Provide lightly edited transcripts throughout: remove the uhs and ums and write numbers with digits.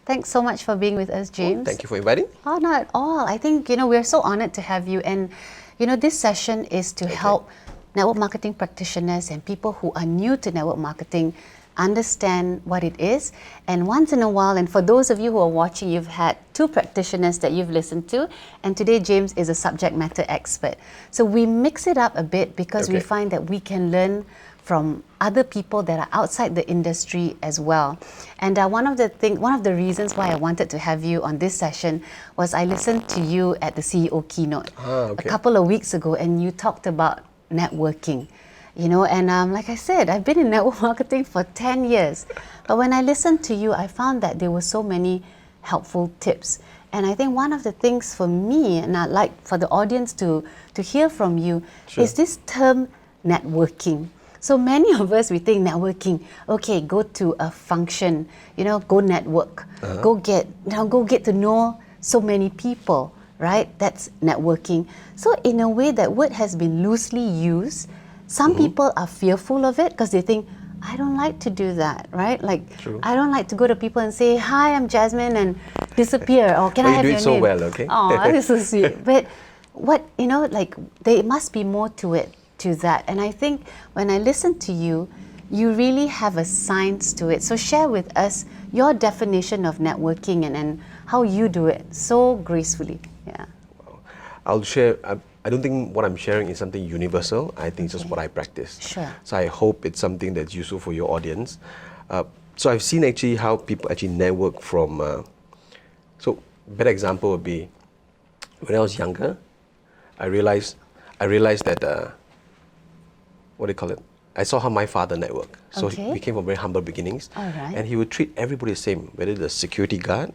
Thanks so much for being with us, James. Oh, thank you for inviting. Oh, not at all. I think, we're so honored to have you. And, this session is to help network marketing practitioners and people who are new to network marketing understand what it is. And once in a while, and for those of you who are watching, you've had two practitioners that you've listened to, and today James is a subject matter expert. So we mix it up a bit because we find that we can learn from other people that are outside the industry as well. And one of the reasons why I wanted to have you on this session was I listened to you at the CEO keynote a couple of weeks ago, and you talked about networking. And like I said, I've been in network marketing for 10 years. But when I listened to you, I found that there were so many helpful tips. And I think one of the things for me, and I'd like for the audience to hear from you, is this term networking. So many of us, we think networking, okay, go to a function, go network, go get to know so many people, right? That's networking. So in a way, that word has been loosely used. Some people are fearful of it because they think, I don't like to do that, right? Like, I don't like to go to people and say, hi, I'm Jasmine, and disappear, or can I have your name? You do it so well, okay? Oh, that is so sweet. But there must be more to that. And I think when I listen to you, you really have a science to it. So share with us your definition of networking and how you do it so gracefully. Yeah. I'll share. I don't think what I'm sharing is something universal. I think it's just what I practice. Sure. So I hope it's something that's useful for your audience. So I've seen actually how people actually network from. So better example would be when I was younger, I realized that what do you call it? I saw how my father networked. So he came from very humble beginnings, and he would treat everybody the same, whether the security guard,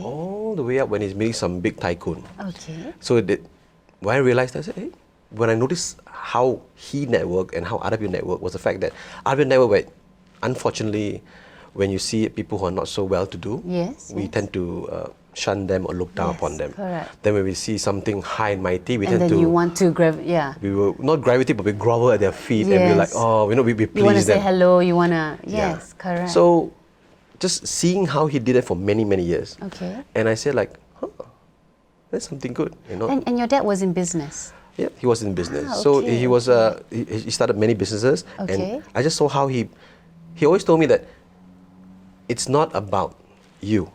all the way up when he's meeting some big tycoon. So when I realized that, I said, hey, when I noticed how he networked and how other people network was the fact that other people network, where unfortunately, when you see people who are not so well-to-do, we tend to shun them or look down upon them. Then when we see something high and mighty, we tend to... you want to we will not gravitate, but we grovel at their feet and we're like, oh, we please them. You want to say hello, you want to... Yes, correct. So just seeing how he did it for many, many years. And I said like, that's something good, And your dad was in business? Yeah, he was in business. So he was he started many businesses, and I just saw how he always told me that it's not about you.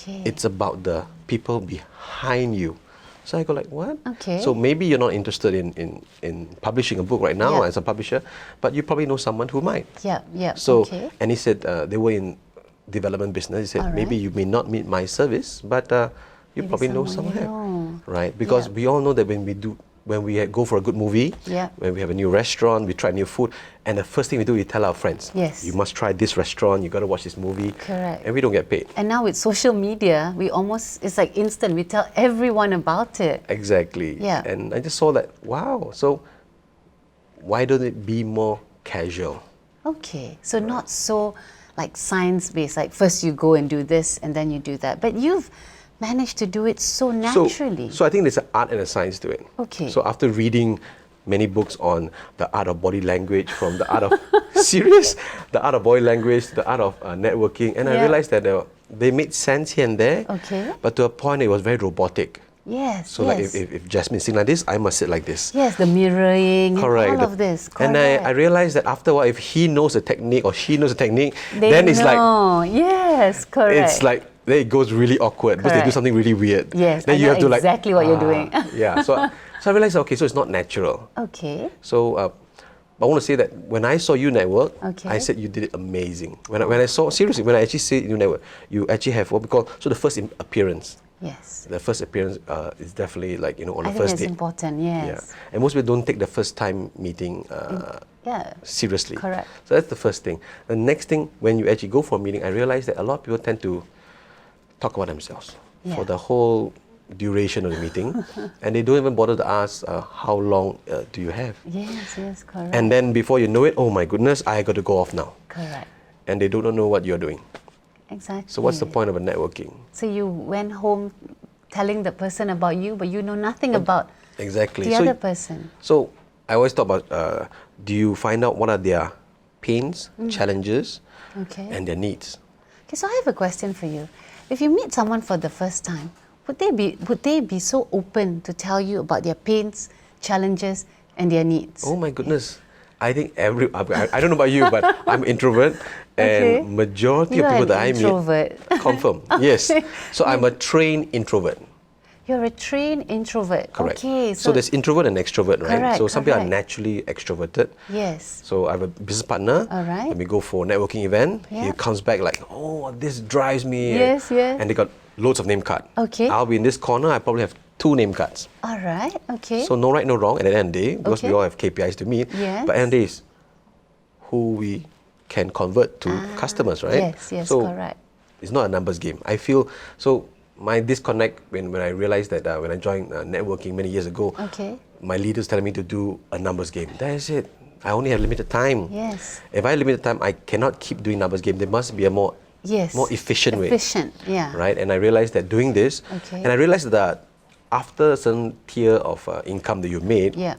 It's about the people behind you. So I go like, what? So maybe you're not interested in publishing a book right now as a publisher, but you probably know someone who might. So and he said they were in development business. He said maybe you may not need my service, but you probably know someone, right? Because we all know that when we go for a good movie, when we have a new restaurant, we try new food, and the first thing we do, we tell our friends, you must try this restaurant, you got to watch this movie, and we don't get paid. And now with social media, it's like instant, we tell everyone about it. Exactly. And I just saw that, wow, so why don't it be more casual? So not so like science-based, like first you go and do this, and then you do that. But you've managed to do it so naturally. So I think there's an art and a science to it. So after reading many books on the art of body language, from the art of the art of body language, the art of networking, and I realized that they made sense here and there, but to a point it was very robotic. So like if Jasmine sing like this, I must sit like this. The mirroring, and all of this. And I realized that after a while, if he knows the technique or she knows the technique, then it's like... It's like, then it goes really awkward because they do something really weird. Then you have to exactly what you're doing. So I realized, so it's not natural. So I want to say that when I saw you network, I said you did it amazing. When I actually see you network, you actually have what we call, so the first appearance. The first appearance is definitely like, on the first date. I think that's important, And most people don't take the first time meeting seriously. So that's the first thing. The next thing, when you actually go for a meeting, I realized that a lot of people tend to talk about themselves for the whole duration of the meeting, and they don't even bother to ask how long do you have. Correct. And then before you know it, oh my goodness, I got to go off now. And they do not know what you're doing. So what's the point of a networking? So you went home telling the person about you, but you know nothing about the other person. So I always talk about, do you find out what are their pains, challenges, and their needs? So I have a question for you. if you meet someone for the first time, would they be so open to tell you about their pains, challenges, and their needs? Oh my goodness. I think I don't know about you, but I'm introvert, Okay. and majority You of are people an that I introvert. meet confirm. Yes. So I'm a trained introvert. You're a trained introvert. Correct. Okay. So there's introvert and extrovert, right? Correct, So some people are correct. naturally extroverted. Yes. So I have a business partner. All right. When we go for a networking event, he Yeah. comes back like, oh, this drives me. Yes, yes. And they got loads of name cards. Okay. I'll be in this corner, I probably have 2 name cards. All right. Okay. So no right, no wrong at the end of the day, because we Okay. all have KPIs to meet. Yes. But at the end of the day is who we can convert to customers, right? Yes, So correct. it's not a numbers game. I feel, so my disconnect when I realized that when I joined networking many years ago, Okay. my leaders telling me to do a numbers game. That is it. I only have limited time. Yes. If I have limited time, I cannot keep doing numbers game. There must be a more efficient way. Efficient, yeah. Right? And I realized that doing this, Okay. and I realized that after a certain tier of income that you made, Yeah.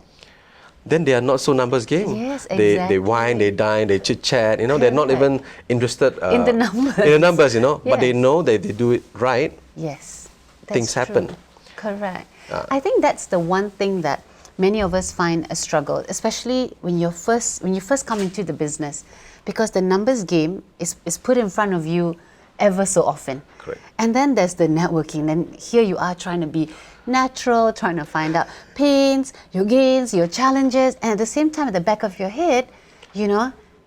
then they are not so numbers game. Yes, They exactly. whine, they dine, they chit chat. They're not Correct. even interested In the numbers. In the numbers, But they Yes. know that if they do it right, Yes. That's things happen. true. Correct. I think that's the one thing that many of us find a struggle, especially when you first come into the business, because the numbers game is put in front of you ever so often. Correct. And then there's the networking. And here you are trying to be natural, trying to find out pains, your gains, your challenges, and at the same time, at the back of your head,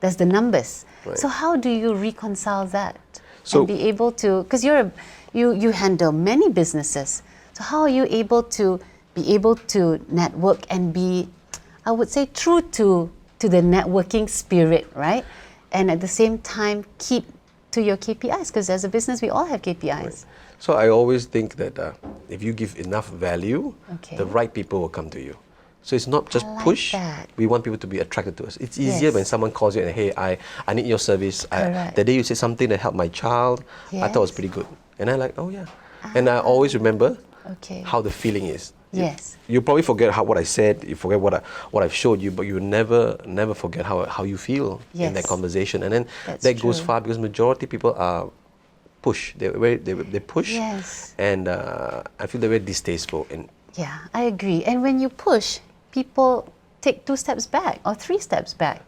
there's the numbers. Right. So how do you reconcile that So- and be able to? Because you handle many businesses. So how are you able to network and be, I would say, true to the networking spirit, right? And at the same time, keep to your KPIs, because as a business, we all have KPIs. So I always think that if you give enough value, Okay. the right people will come to you. So it's not just I like push. that. We want people to be attracted to us. It's easier Yes. when someone calls you and, hey, I need your service. Correct. The day you said something that helped my child, I thought it was Yes. pretty good. And I'm like, oh yeah. And I always remember Okay. how the feeling is. Yes. You probably forget what I said, you forget what I've showed you, but you never forget how you feel in that Yes. conversation. And then That's that goes true. far, because majority people are push. They push. Yes. And I feel they're very distasteful. And Yeah, I agree. And when you push, people take 2 steps back or 3 steps back,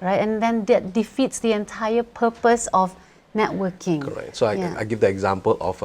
right? And then that defeats the entire purpose of networking. correct. So Yeah. I give the example of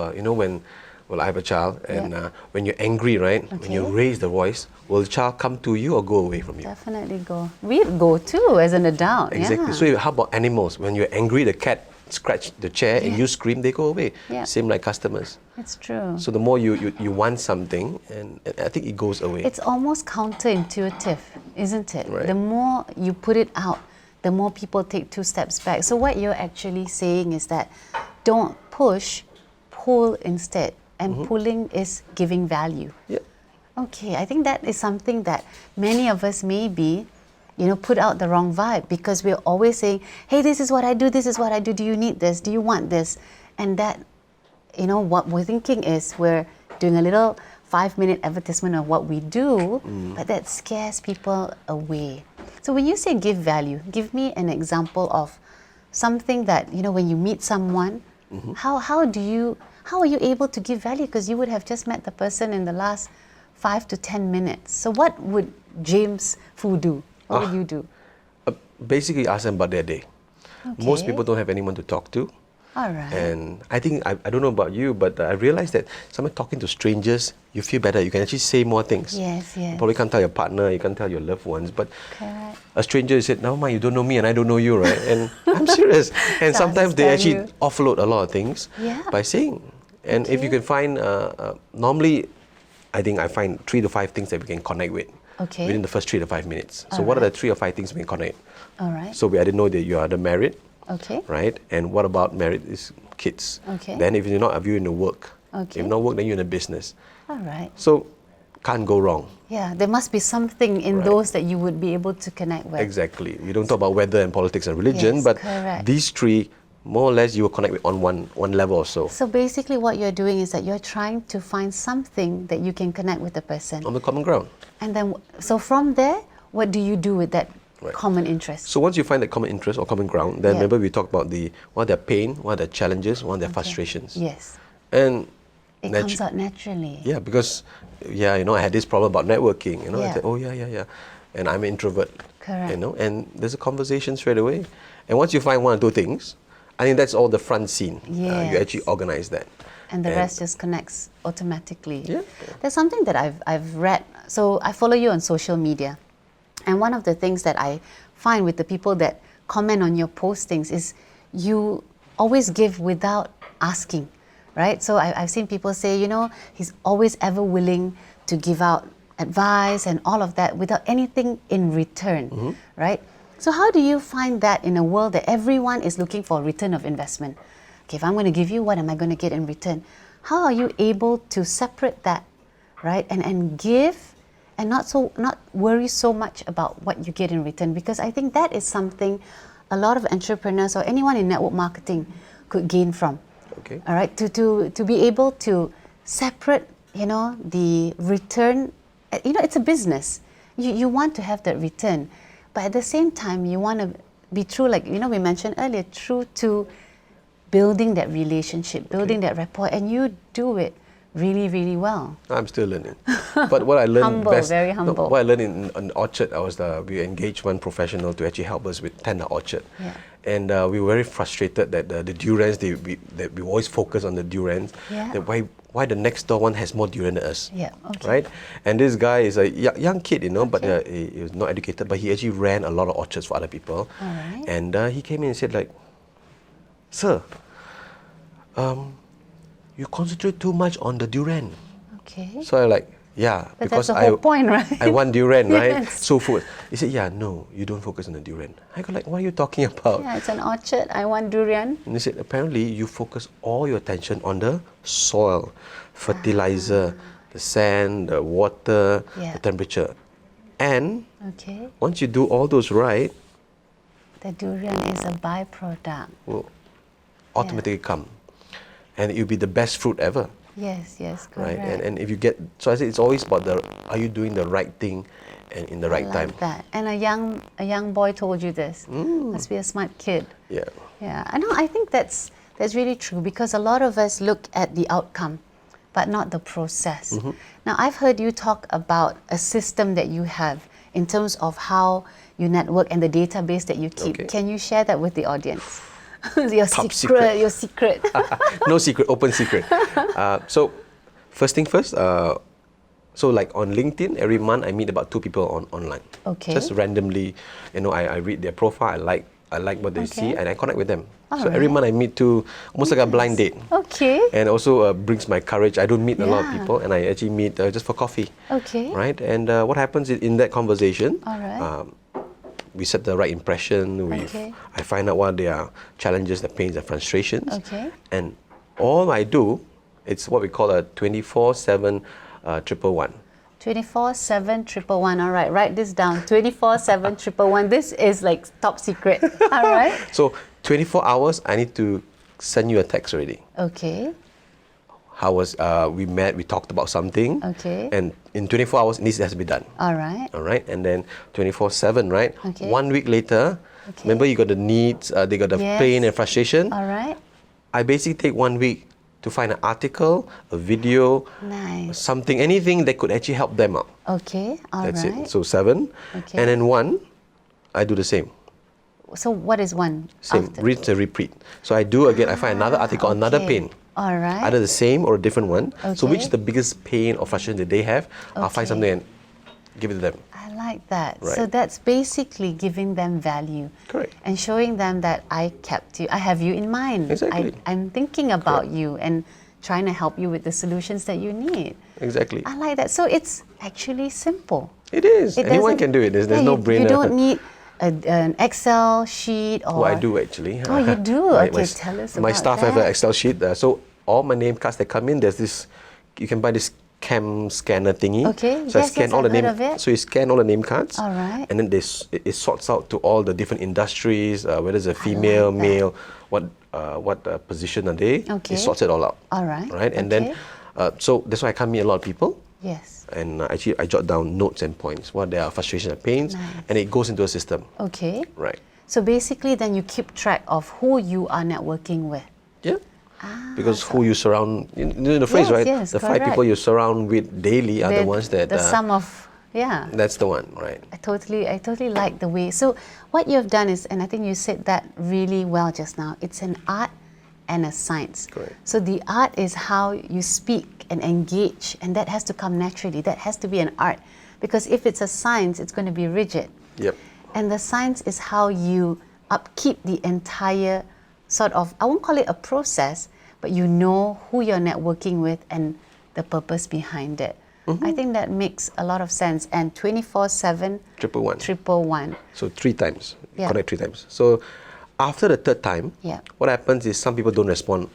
when I have a child, and Yeah. when you're angry, right? When you Okay. raise the voice, will the child come to you or go away from you? Definitely go. We'd go too as an adult. Exactly. Yeah. So how about animals? When you're angry, the cat scratch the chair and you scream, they go away. Yeah. Same like customers. It's true. So the more you want something, and I think it goes away. It's almost counterintuitive, isn't it? Right. The more you put it out, the more people take 2 steps back. So what you're actually saying is that don't push, pull instead. And pulling is giving value. Yeah. Okay, I think that is something that many of us maybe, put out the wrong vibe, because we're always saying, hey, this is what I do, do you need this, do you want this? And that, what we're thinking is we're doing a little 5-minute advertisement of what we do, but that scares people away. So when you say give value, give me an example of something that, when you meet someone, how are you able to give value? Because you would have just met the person in the last 5 to 10 minutes. So what would James Foo do? What would you do? Basically, ask them about their day. Most Okay. people don't have anyone to talk to. All right. And I think, I don't know about you, but I realized that someone talking to strangers, you feel better. You can actually say more things. Yes, yes. You probably can't tell your partner, you can't tell your loved ones, but Correct. a stranger said, never mind, you don't know me and I don't know you, right? And I'm serious. And So sometimes they actually understand offload a lot of things Yeah. by saying. And if you Okay. can find, normally, I think I find 3 to 5 things that we can connect with Okay. within the first 3 to 5 minutes. So what are the 3 or 5 things we can connect? All right. So I didn't know that you are the married, Okay. right? And what about married is kids. Okay. Then if you're not, if you're in the work. Okay. If not work, then you're in the business. All right. So can't go wrong. Yeah, there must be something in Right. those that you would be able to connect with. Exactly. We don't talk about weather and politics and religion, Yes, but correct. these 3, more or less, you will connect with on one level or so. So basically what you're doing is that you're trying to find something that you can connect with the person. On the common ground. And then, so from there, what do you do with that Right. common interest? So once you find that common interest or common ground, then Yeah. remember we talked about what are their pain, what are their challenges, what are their frustrations. Yes. And It comes out naturally. yeah, because I had this problem about networking. I Yeah. said, oh yeah, and I'm an introvert. Correct. And there's a conversation straight away. And once you find one or two things, I think that's all the front scene. You Yes. actually organize that. And the rest just connects automatically. Yeah. There's something that I've read. So I follow you on social media. And one of the things that I find with the people that comment on your postings is you always give without asking, right? So I've seen people say, he's always ever willing to give out advice and all of that without anything in return, right? So how do you find that in a world that everyone is looking for a return of investment? Okay, if I'm going to give you, what am I going to get in return? How are you able to separate that, right? And give and not worry so much about what you get in return? Because I think that is something a lot of entrepreneurs or anyone in network marketing could gain from. Okay. All right, to be able to separate, the return. It's a business. You want to have that return, but at the same time, you want to be true, like we mentioned earlier, true to building that relationship, building that rapport, and you do it really, really well. I'm still learning. But what I learned Humble, best, very humble. what I learned in Orchard, we engaged one professional to actually help us with Tender Orchard. Yeah. And we were very frustrated that the durians, that we always focus on the durians, Yeah. that why the next door one has more durian than us. Yeah, okay. Right? And this guy is a young kid, but Okay. he was not educated, but he actually ran a lot of orchards for other people. All right. And he came in and said like, sir, you concentrate too much on the durian. Okay. So I like, yeah, But because that's the whole point, right? I want durian, right? Yes. So food. He said, yeah, no, you don't focus on the durian. I go like, what are you talking about? Yeah, it's an orchard. I want durian. And he said, apparently you focus all your attention on the soil, fertilizer, the sand, the water, Yeah. the temperature. And Okay. once you do all those right, The durian is a byproduct. will automatically come. And it will be the best fruit ever. Yes, Right? correct. And if you get, so I say it's always about are you doing the right thing and in the right I time? like that. And a young boy told you this. Must be a smart kid. Yeah. Yeah, I know. I think that's really true because a lot of us look at the outcome, but not the process. Now, I've heard you talk about a system that you have in terms of how you network and the database that you keep. Okay. Can you share that with the audience? Your Top secret. Your secret. No secret, open secret. So, first thing first, so like on LinkedIn, every month I meet about 2 people online. Okay. Just randomly, I read their profile, I like what they see, Okay. and I connect with them. All So every right. month I meet almost like a blind date. Okay. And also brings my courage. I don't meet a lot of Yeah. people, and I actually meet just for coffee. Okay. Right? And what happens in that conversation, All right. we set the right impression. Okay. I find out what their challenges, their pains, their frustrations. Okay. And all I do, it's what we call a 24/7 111. 24/7 111. All right, write this down. 24/7 111. This is like top secret. All right. So 24 hours, I need to send you a text already. Okay. How was we met? We talked about something. Okay. And in 24 hours, this has to be done. All right. All right, and then 24/7, right? Okay. 1 week later, Okay. remember you got the needs, they got the Yes. pain and frustration. All right. I basically take 1 week to find an article, a video, Nice. something, anything that could actually help them out. Okay. All right. That's it. So 7, Okay. and then 1, I do the same. So what is one? Same, after? read the repeat. So I do again. I find another article, another Okay. pain. All right. Either the same or a different one. So which is Okay. the biggest pain or frustration that they have? I'll find Okay. something and give it to them. I like that. Right. So that's basically giving them value. Correct. And showing them that I kept you, I have you in mind. Exactly. I'm thinking about you and trying to help you with the solutions that you need. Exactly. I like that. So it's actually simple. It is. It Anyone doesn't- can do it. There's yeah, no you, brainer. You don't need an Excel sheet or. Oh, I do actually. Oh, you do? My- Okay, my, tell us My about staff have an that. Excel sheet. So all my name cards that come in, there's this. You can buy this cam scanner thingy. Okay, So I yes, scan yes, all the I've name. heard of it. So you scan all the name cards. All right. And then it sorts out to all the different industries, whether it's a female, that. male, what position are they. Okay. It sorts it all out. All right. Right. And then, Okay. so that's why I come meet a lot of people. Yes. And actually, I jot down notes and points, what their frustration and pains, Nice. and it goes into a system. Okay. Right. So basically, then you keep track of who you are networking with. Yeah. Because who you surround, you know the phrase, Yes, right? yes, The 5 correct. people you surround with daily are the ones that. the sum of, yeah. That's the one, right? I totally like the way. So what you've done is, and I think you said that really well just now, it's an art and a science. Correct. So the art is how you speak and engage, and that has to come naturally. That has to be an art. Because if it's a science, it's going to be rigid. Yep. And the science is how you upkeep the entire sort of, I won't call it a process, but you know who you're networking with and the purpose behind it. I think that makes a lot of sense. And 24/7, 111. So 3 times, Yeah. connect 3 times. So after the 3rd time, Yeah. what happens is some people don't respond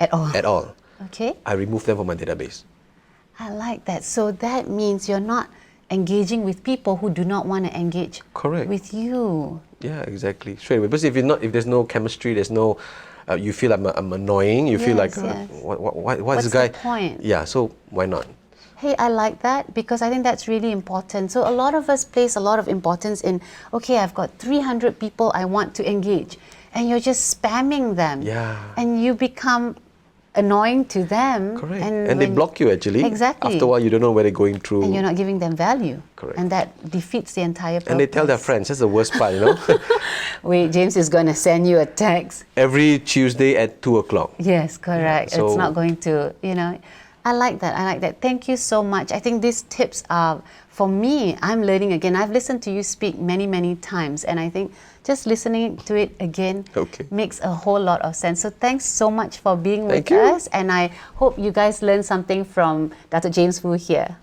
At all. at all. Okay. I remove them from my database. I like that. So that means you're not engaging with people who do not want to engage Correct. with you. Yeah, exactly. Straight away. Because if there's no chemistry, there's no, you feel I'm annoying. You feel like, Yes, yes. what's What's this guy? the point? Yeah. So why not? Hey, I like that because I think that's really important. So a lot of us place a lot of importance in, okay, I've got 300 people I want to engage, and you're just spamming them. Yeah. And you become annoying to them. Correct. And they block you actually. Exactly. After a while, you don't know where they're going through. And you're not giving them value. Correct. And that defeats the entire purpose. And they tell their friends. That's the worst part, you know. Wait, James is going to send you a text. Every Tuesday at 2:00. Yes, correct. Yeah, It's so- not going to, I like that. I like that. Thank you so much. I think these tips are, for me, I'm learning again. I've listened to you speak many, many times, and I think just listening to it again Okay. makes a whole lot of sense. So thanks so much for being Thank with you. us, and I hope you guys learned something from Dato James Foo here.